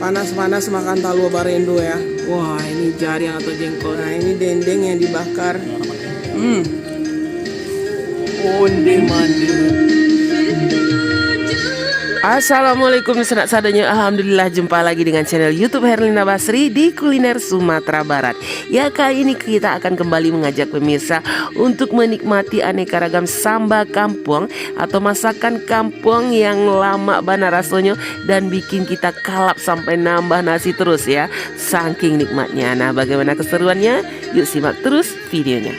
Panas-panas makan talua barendo ya. Wah, ini jaring atau jengkol. Nah, ini dendeng yang dibakar. Onde mande. Assalamualaikum sanak sadanya. Alhamdulillah jumpa lagi dengan channel YouTube Herlina Basri di kuliner Sumatera Barat. Ya, kali ini kita akan kembali mengajak pemirsa untuk menikmati aneka ragam samba kampung atau masakan kampung yang lama banget rasanya dan bikin kita kalap sampai nambah nasi terus ya. Saking nikmatnya. Nah, bagaimana keseruannya? Yuk simak terus videonya.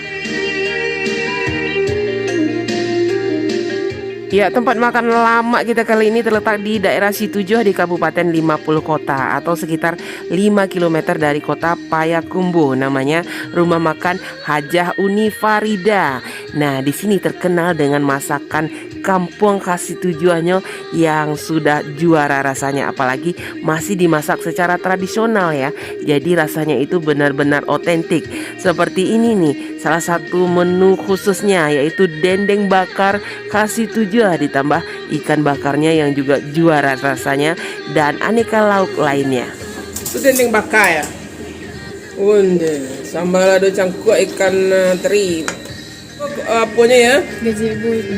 Ya, tempat makan lama kita kali ini terletak di daerah Situjoh di Kabupaten 50 Kota atau sekitar 5 km dari kota Payakumbuh. Namanya Rumah Makan Hajah Uni Farida. Nah, di sini terkenal dengan masakan kampung khas Situjohnya yang sudah juara rasanya, apalagi masih dimasak secara tradisional ya. Jadi rasanya itu benar-benar otentik. Seperti ini nih, salah satu menu khususnya yaitu dendeng bakar khas Situjoh ditambah ikan bakarnya yang juga juara rasanya dan aneka lauk lainnya. Itu dendeng bakar ya. Unde, sambal lado cangkuk ikan teri. Apanya ya?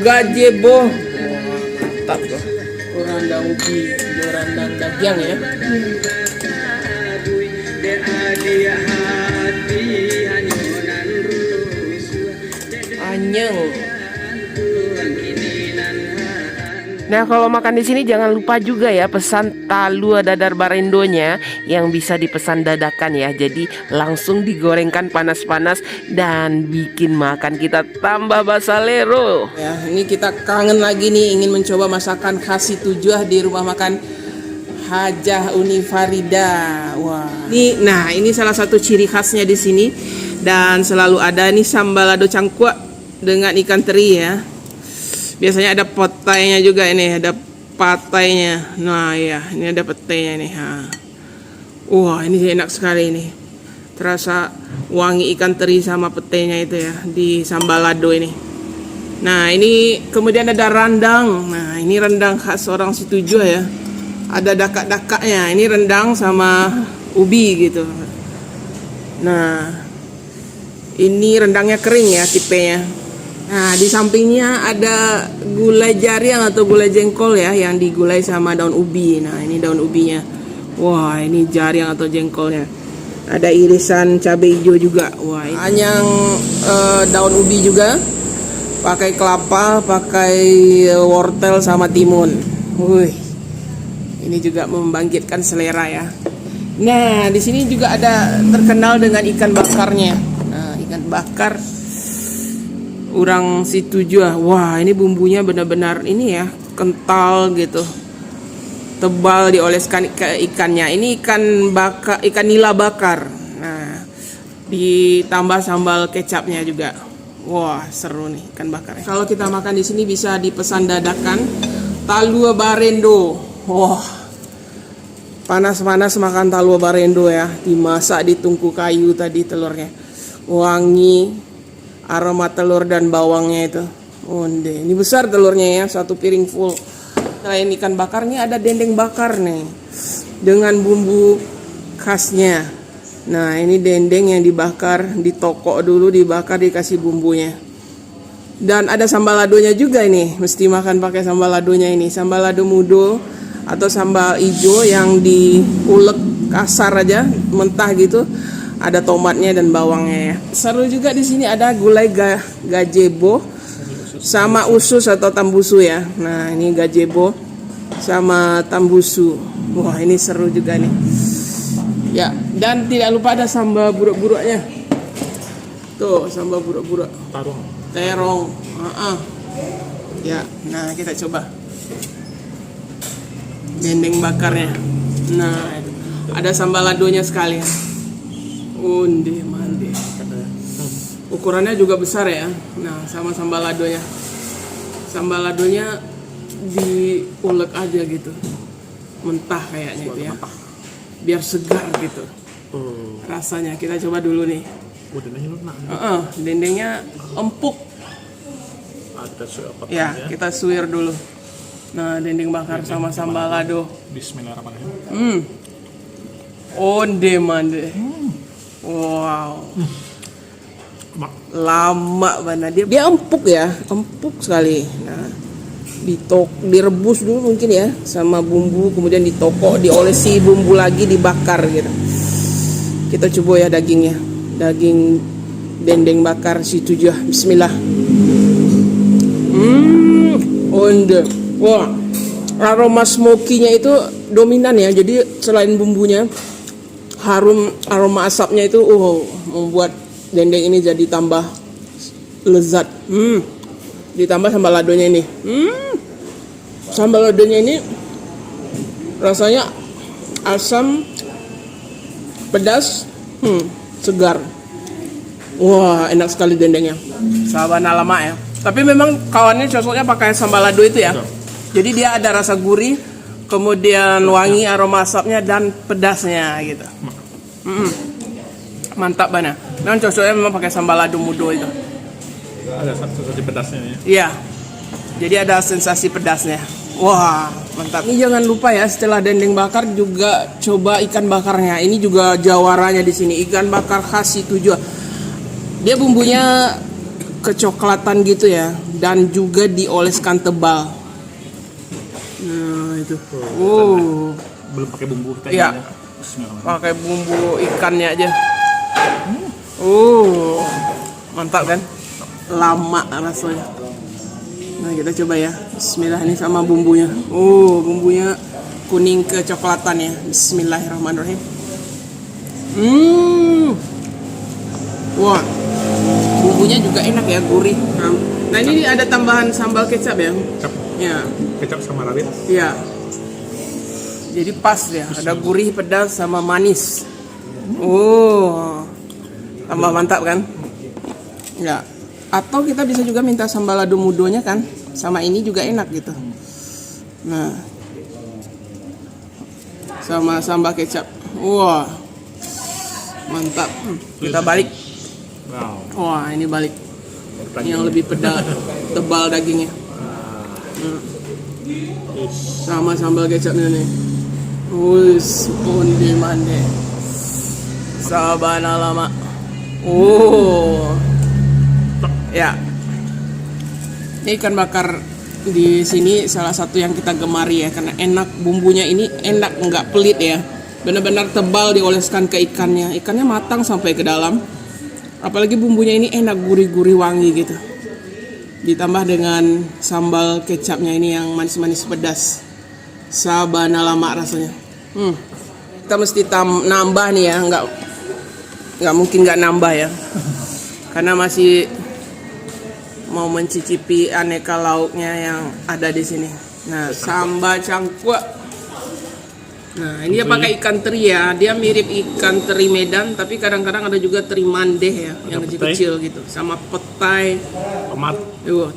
Gazebo. Mantap tuh. Rendang ubi, rendang daging ya. Anyeng. Nah, kalau makan di sini jangan lupa juga ya pesan talua dadar barendonya yang bisa dipesan dadakan ya. Jadi langsung digorengkan panas-panas dan bikin makan kita tambah basalero. Ya, ini kita kangen lagi nih ingin mencoba masakan khas Situjoh di Rumah Makan Hajah Uni Farida. Wah. Ini salah satu ciri khasnya di sini dan selalu ada nih sambal lado cangkuk dengan ikan teri ya. Biasanya ada potainya juga ini, ada patainya. Nah ya, ini ada petainya nih. Wah, ini enak sekali nih. Terasa wangi ikan teri sama petainya itu ya di sambal lado ini. Nah, ini kemudian ada rendang. Nah, ini rendang khas orang Situjoh ya. Ada dakak-dakaknya. Ini rendang sama ubi gitu. Nah, ini rendangnya kering ya tipenya. Nah, di sampingnya ada gulai jaring atau gulai jengkol ya yang digulai sama daun ubi. Nah, ini daun ubinya. Wah, ini jaring atau jengkolnya. Ada irisan cabai hijau juga. Wah, ini anyang daun ubi juga. Pakai kelapa, pakai wortel sama timun. Wih. Ini juga membangkitkan selera ya. Nah, di sini juga ada terkenal dengan ikan bakarnya. Nah, ikan bakar orang Situjoh. Wah, ini bumbunya benar-benar ini ya, kental gitu. Tebal dioleskan ke ikannya. Ini ikan nila bakar. Nah, ditambah sambal kecapnya juga. Wah, seru nih ikan bakar. Kalau kita makan di sini bisa dipesan dadakan talua barendo. Wah. Panas-panas makan talua barendo ya, dimasak di tungku kayu tadi telurnya. Wangi aroma telur dan bawangnya itu. Onde, ini besar telurnya ya, satu piring full. Selain ikan bakar nih ada dendeng bakar nih dengan bumbu khasnya. Nah, ini dendeng yang dibakar, ditokok dulu, dibakar, dikasih bumbunya. Dan ada sambal ladonya juga ini. Mesti makan pakai sambal ladonya ini. Sambal lado mudo atau sambal hijau yang diulek kasar aja, mentah gitu. Ada tomatnya dan bawangnya ya. Seru juga di sini ada gulai gazebo sama usus atau tambusu ya. Nah, ini gazebo sama tambusu. Wah, ini seru juga nih. Ya, dan tidak lupa ada sambal buruk-buruknya. Tuh, sambal buruk-buruk. Terong. Ya, nah kita coba. Dendeng bakarnya. Nah, ada sambal ladonya sekalian. Unde mande. Ukurannya juga besar ya. Nah, sama sambal ladonya. Sambal ladonya diulek aja gitu. Mentah kayaknya itu ya. Biar segar gitu. Rasanya kita coba dulu nih. Dendengnya empuk. Ya, kita suwir dulu. Nah, dendeng bakar sama sambal lado. Bismillahirrahmanirrahim. Onde mande. Wow. Lama banget dia empuk ya, empuk sekali. Nah, direbus dulu mungkin ya sama bumbu, kemudian ditokok, diolesi bumbu lagi, dibakar gitu. Kita coba ya dagingnya, daging dendeng bakar si Tujuh. Bismillah. Onde. Wah, aroma smoky-nya itu dominan ya. Jadi selain bumbunya, harum, aroma asapnya itu membuat dendeng ini jadi tambah lezat. Ditambah sambal ladonya ini. Sambal ladonya ini rasanya asam, pedas, segar. Wah, enak sekali dendengnya. Sabana lama ya. Tapi memang kawannya cocoknya pakai sambal lado itu ya. Jadi dia ada rasa gurih, kemudian wangi, aroma asapnya dan pedasnya gitu. Mantap banget. Memang cocoknya memang pakai sambal lado mudo itu. Ada sensasi pedasnya ya. Iya. Jadi ada sensasi pedasnya. Wah, mantap. Ini jangan lupa ya, setelah dendeng bakar juga coba ikan bakarnya. Ini juga jawaranya di sini, ikan bakar khas si Tujuh. Dia bumbunya kecoklatan gitu ya, dan juga dioleskan tebal. Nah, itu. Belum pakai bumbu kita. Iya. Pakai bumbu ikannya aja. Mantap kan? Lama rasanya. Nah, kita coba ya. Bismillah, ini sama bumbunya. Bumbunya kuning kecoklatan ya. Bismillahirrahmanirrahim. Wah, bumbunya juga enak ya, gurih. Nah, ini ada tambahan sambal kecap ya. Ya. Kecap sama rawit. Iya. Jadi pas ya, ada gurih, pedas sama manis. Tambah mantap kan? Ya. Atau kita bisa juga minta sambal lado mudonya kan, sama ini juga enak gitu. Nah, sama sambal kecap. Wah, mantap. Kita balik. Wah, ini balik. Yang lebih pedas, tebal dagingnya. Sama sambal kecapnya nih. Onde mande. Sabana lama. Ya, ini ikan bakar di sini salah satu yang kita gemari ya, karena enak, bumbunya ini enak, nggak pelit ya, benar-benar tebal dioleskan ke ikannya, ikannya matang sampai ke dalam, apalagi bumbunya ini enak, gurih-gurih, wangi gitu, ditambah dengan sambal kecapnya ini yang manis-manis pedas, sabana lama rasanya. Kita mesti nambah nih ya, nggak mungkin nggak nambah ya, karena masih mau mencicipi aneka lauknya yang ada di sini. Nah, sambal cangkuk. Nah, ini dia pakai ikan teri ya. Dia mirip ikan teri Medan, tapi kadang-kadang ada juga teri mandeh ya, yang kecil-kecil gitu. Sama petai,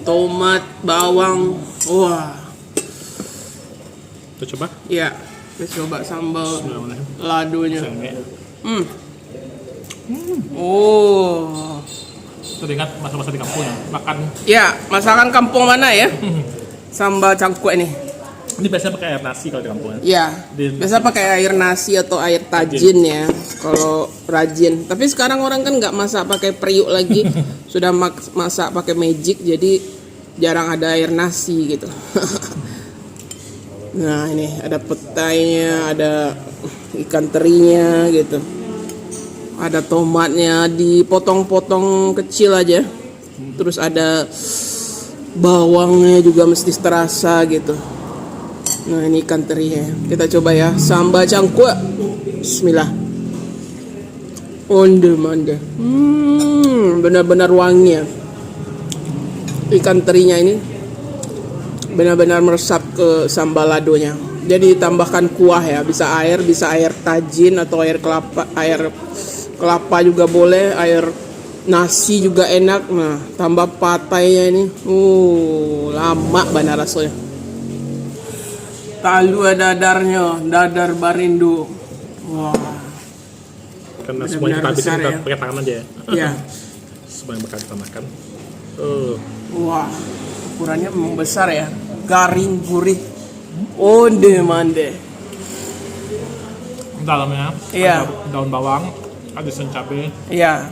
tomat, bawang. Wah. Kita coba? Iya, kita coba sambal ladonya. Teringat masa-masa di kampung ya, makan. Ya, masakan kampung mana ya? Sambal cangkuk ini. Ini biasanya pakai air nasi kalau di kampung ya. Ya, biasa pakai air nasi atau air tajin ya. Kalau rajin. Tapi sekarang orang kan nggak masak pakai periuk lagi, sudah masak pakai magic, jadi jarang ada air nasi gitu. Nah, ini ada petainya, ada ikan terinya gitu. Ada tomatnya dipotong-potong kecil aja. Terus ada bawangnya juga mesti terasa gitu. Nah, ini ikan terinya. Kita coba ya, sambal cangkuk. Bismillah. Onde mande. Benar-benar wangi ya. Ikan terinya ini benar-benar meresap ke sambal ladonya. Jadi ditambahkan kuah ya, bisa air tajin atau air kelapa juga boleh, air nasi juga enak. Nah, tambah patainya ini. Lama banget rasanya. Talu dadarnya, dadar barindo. Wah. Karena semuanya kita habisin ya, pakai tangan aja ya. Iya. Semuanya bakal kita makan. Wah, ukurannya memang besar ya. Garing, gurih. Onde mande. Dalamnya Iya. ada daun bawang, ada sen cabai. Iya.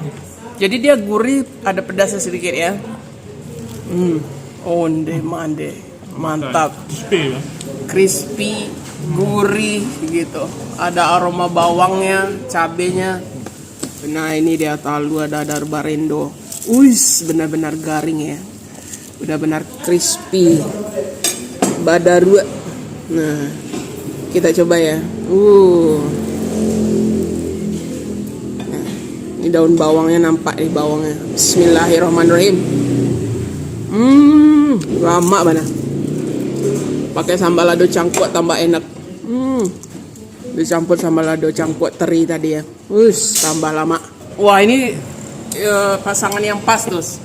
Jadi dia gurih, ada pedasnya sedikit ya. Onde mande. Mantap. Crispy ya. Crispy, gurih gitu. Ada aroma bawangnya, cabenya. Nah, ini dia Talua Dadar Barendo. Wis, benar-benar garing ya. Benar-benar crispy. Badarua. Nah, kita coba ya. Nah, ini daun bawangnya nampak nih bawangnya. Bismillahirrahmanirrahim. Lama banget. Pakai sambal lado cangkuat tambah enak. Dicampur sambal lado cangkuat teri tadi ya. Tambah lama. Wah, ini pasangan yang pas terus.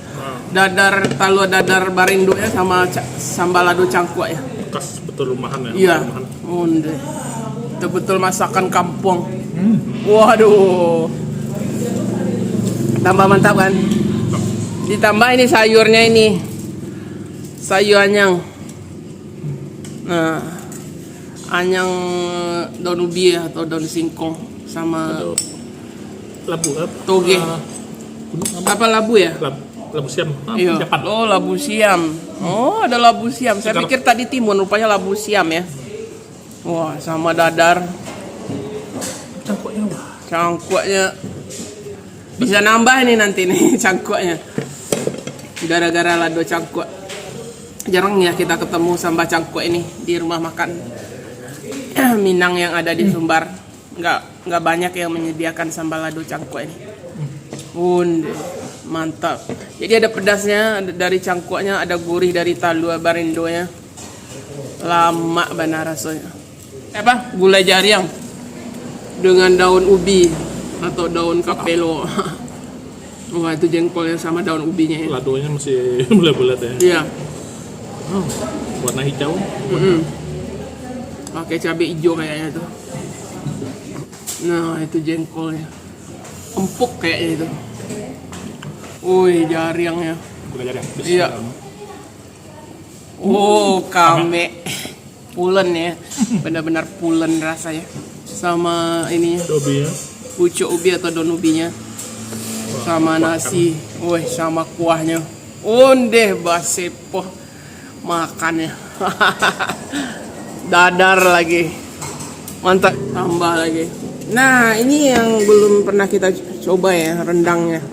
Talua dadar Barendo ya sama sambal lado cangkuat ya. Bekas betul rumahan ya. Iya. Rumahan. Onde. Betul-betul masakan kampung. Waduh. Tambah mantap kan? Ditambah ini sayurnya ini. Sayur anyang. Nah, anyang daun ubi ya, atau daun singkong sama Labu toge. Apa labu ya? Labu siam. Iya. Siapan. Oh, labu siam. Oh, ada labu siam. Saya Sekarang- pikir tadi timun, rupanya labu siam ya. Wah, sama dadar. Cangkoknya wah. Cangkuaknya bisa nambah nih nanti nih cangkuaknya. Gara-gara lado cangkuak. Jarang ya kita ketemu sambal cangkuak ini di rumah makan Minang yang ada di Sumbar. Nggak banyak yang menyediakan sambal lado cangkuak ini. Mantap. Jadi ada pedasnya dari cangkuaknya, ada gurih dari Talua Barendonya. Lama benar rasanya. Apa? Gulai jariang dengan daun ubi atau daun kapelo. Wah, itu jengkolnya sama daun ubinya ya. Ladonya masih bulat-bulat ya. Iya. Warna hijau. Pakai cabai hijau kayaknya tuh. Nah, itu jengkolnya. Empuk kayaknya itu. Wih, jariangnya. Gula jari. Iya. Oh, kame. Pulen ya. Benar-benar pulen rasanya. Sama ininya. Ubi ya. Pucuk ubi atau daun ubinya. Sama nasi. Wih, sama kuahnya. Onde basepo. Makannya. Dadar lagi. Mantap. Tambah lagi. Nah, ini yang belum pernah kita coba ya, rendangnya.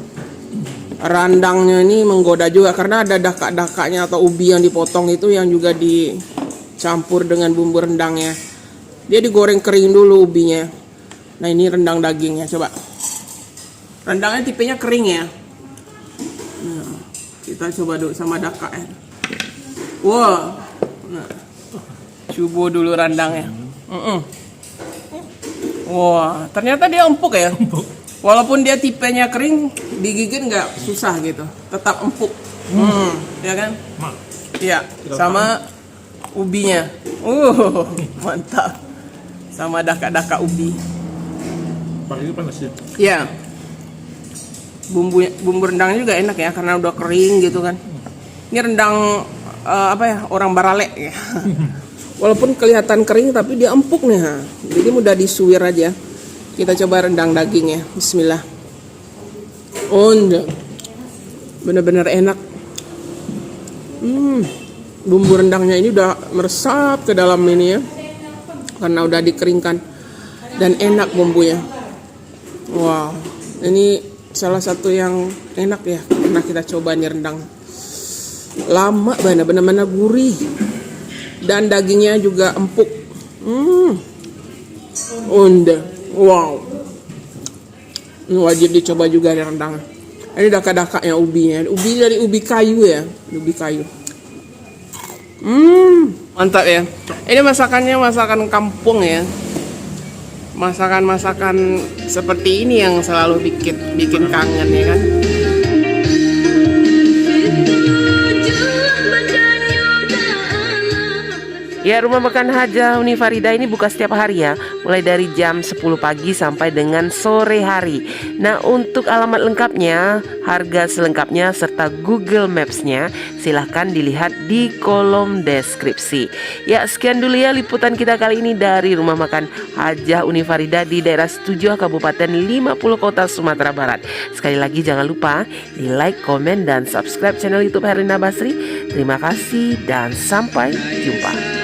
Rendangnya ini menggoda juga karena ada dakak-dakaknya atau ubi yang dipotong itu yang juga dicampur dengan bumbu rendangnya. Dia digoreng kering dulu ubinya. Nah, ini rendang dagingnya, coba. Rendangnya tipenya kering ya. Nah, kita coba dulu sama dakak ya. Wah. Nah, coba dulu rendangnya. Wah, ternyata dia empuk ya. Walaupun dia tipenya kering, digigit nggak susah gitu, tetap empuk. Ya kan? Iya, sama ubinya. Mantap. Sama dakak-dakak ubi. Pagi panas ya. Iya. Bumbu rendangnya juga enak ya karena udah kering gitu kan. Ini rendang apa ya? Orang Barale ya. Walaupun kelihatan kering tapi dia empuk nih. Jadi mudah disuwir aja. Kita coba rendang daging ya. Bismillah. Bener-bener enak. Bumbu rendangnya ini udah meresap ke dalam ini ya. Karena udah dikeringkan. Dan enak bumbunya. Wow. Ini salah satu yang enak ya. Pernah kita coba nih rendang. Lama banget. Bener-bener gurih. Dan dagingnya juga empuk. Wow. Ini wajib dicoba juga nih rendang. Ini dakak-dakaknya ubinya. Ubi dari ubi kayu ya. Ubi kayu. Mantap ya. Ini masakannya masakan kampung ya. Masakan-masakan seperti ini yang selalu bikin kangen ya kan. Ya, rumah makan Hajah Unifarida ini buka setiap hari ya, mulai dari jam 10 pagi sampai dengan sore hari. Nah, untuk alamat lengkapnya, harga selengkapnya serta Google Maps-nya silahkan dilihat di kolom deskripsi. Ya, sekian dulu ya liputan kita kali ini dari rumah makan Hajah Unifarida di daerah Setujuh, Kabupaten 50 Kota, Sumatera Barat. Sekali lagi jangan lupa di like, komen, dan subscribe channel YouTube Herlina Basri. Terima kasih dan sampai jumpa.